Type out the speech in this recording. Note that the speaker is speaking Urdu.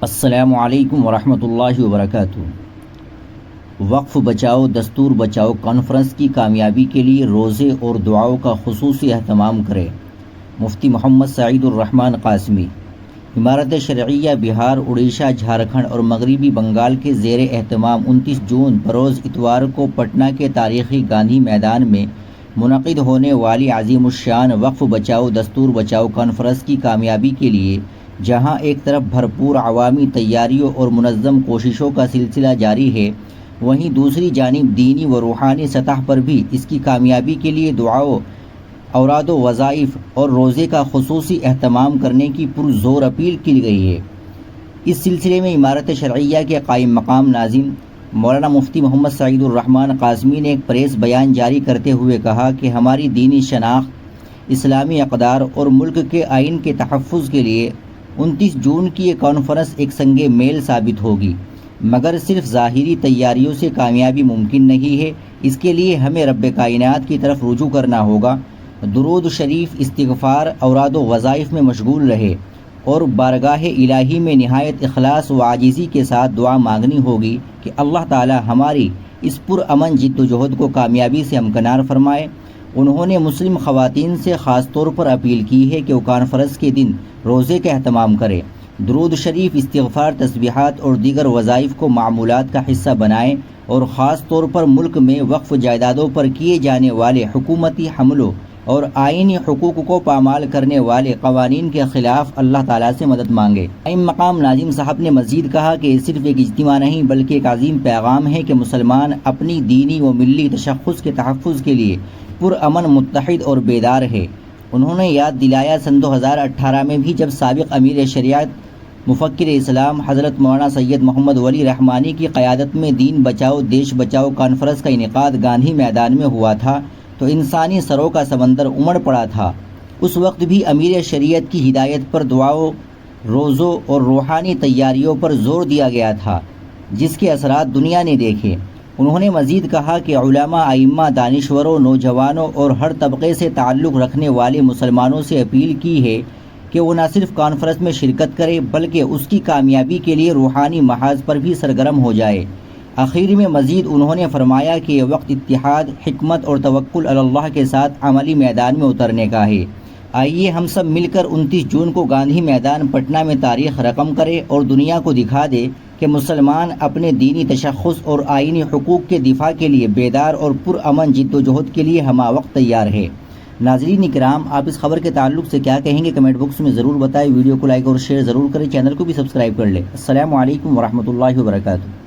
السلام علیکم ورحمۃ اللہ وبرکاتہ۔ وقف بچاؤ دستور بچاؤ کانفرنس کی کامیابی کے لیے روزے اور دعاؤں کا خصوصی اہتمام کرے۔ مفتی محمد سعید الرحمان قاسمی۔ امارت شرعیہ بہار، اڑیسہ، جھارکھنڈ اور مغربی بنگال کے زیر اہتمام 29 جون بروز اتوار کو پٹنہ کے تاریخی گاندھی میدان میں منعقد ہونے والی عظیم الشان وقف بچاؤ دستور بچاؤ کانفرنس کی کامیابی کے لیے جہاں ایک طرف بھرپور عوامی تیاریوں اور منظم کوششوں کا سلسلہ جاری ہے، وہیں دوسری جانب دینی و روحانی سطح پر بھی اس کی کامیابی کے لیے دعاؤں، اوراد و وظائف اور روزے کا خصوصی اہتمام کرنے کی پرزور اپیل کی گئی ہے۔ اس سلسلے میں امارت شرعیہ کے قائم مقام ناظم مولانا مفتی محمد سعید الرحمان قاسمی نے ایک پریس بیان جاری کرتے ہوئے کہا کہ ہماری دینی شناخت، اسلامی اقدار اور ملک کے آئین کے تحفظ کے لیے 29 جون کی یہ کانفرنس ایک سنگ میل ثابت ہوگی، مگر صرف ظاہری تیاریوں سے کامیابی ممکن نہیں ہے۔ اس کے لیے ہمیں رب کائنات کی طرف رجوع کرنا ہوگا، درود شریف، استغفار، اوراد و وظائف میں مشغول رہے اور بارگاہ الہی میں نہایت اخلاص و عاجزی کے ساتھ دعا مانگنی ہوگی کہ اللہ تعالی ہماری اس پرامن جد و جہد کو کامیابی سے ہمکنار فرمائے۔ انہوں نے مسلم خواتین سے خاص طور پر اپیل کی ہے کہ وہ کانفرنس کے دن روزے کا اہتمام کریں، درود شریف، استغفار، تسبیحات اور دیگر وظائف کو معمولات کا حصہ بنائیں اور خاص طور پر ملک میں وقف جائیدادوں پر کیے جانے والے حکومتی حملوں اور آئینی حقوق کو پامال کرنے والے قوانین کے خلاف اللہ تعالیٰ سے مدد مانگے۔ قائم مقام ناظم صاحب نے مزید کہا کہ یہ صرف ایک اجتماع نہیں بلکہ ایک عظیم پیغام ہے کہ مسلمان اپنی دینی و ملی تشخص کے تحفظ کے لیے پرامن، متحد اور بیدار ہے۔ انہوں نے یاد دلایا سن 2018 میں بھی جب سابق امیر شریعت مفکر اسلام حضرت مولانا سید محمد ولی رحمانی کی قیادت میں دین بچاؤ دیش بچاؤ کانفرنس کا انعقاد گاندھی میدان میں ہوا تھا تو انسانی سروں کا سمندر امڑ پڑا تھا۔ اس وقت بھی امیر شریعت کی ہدایت پر دعاؤں، روزوں اور روحانی تیاریوں پر زور دیا گیا تھا، جس کے اثرات دنیا نے دیکھے۔ انہوں نے مزید کہا کہ علماء، ائمہ، دانشوروں، نوجوانوں اور ہر طبقے سے تعلق رکھنے والے مسلمانوں سے اپیل کی ہے کہ وہ نہ صرف کانفرنس میں شرکت کرے بلکہ اس کی کامیابی کے لیے روحانی محاذ پر بھی سرگرم ہو جائے۔ آخر میں مزید انہوں نے فرمایا کہ یہ وقت اتحاد، حکمت اور توکل علی اللہ کے ساتھ عملی میدان میں اترنے کا ہے۔ آئیے ہم سب مل کر 29 جون کو گاندھی میدان پٹنہ میں تاریخ رقم کرے اور دنیا کو دکھا دے کہ مسلمان اپنے دینی تشخص اور آئینی حقوق کے دفاع کے لیے بیدار اور پرامن جد و جہد کے لیے ہمہ وقت تیار ہے۔ ناظرین کرام، آپ اس خبر کے تعلق سے کیا کہیں گے کمنٹ باکس میں ضرور بتائیں۔ ویڈیو کو لائک اور شیئر ضرور کریں، چینل کو بھی سبسکرائب کر لیں۔ السلام علیکم ورحمۃ اللہ وبرکاتہ۔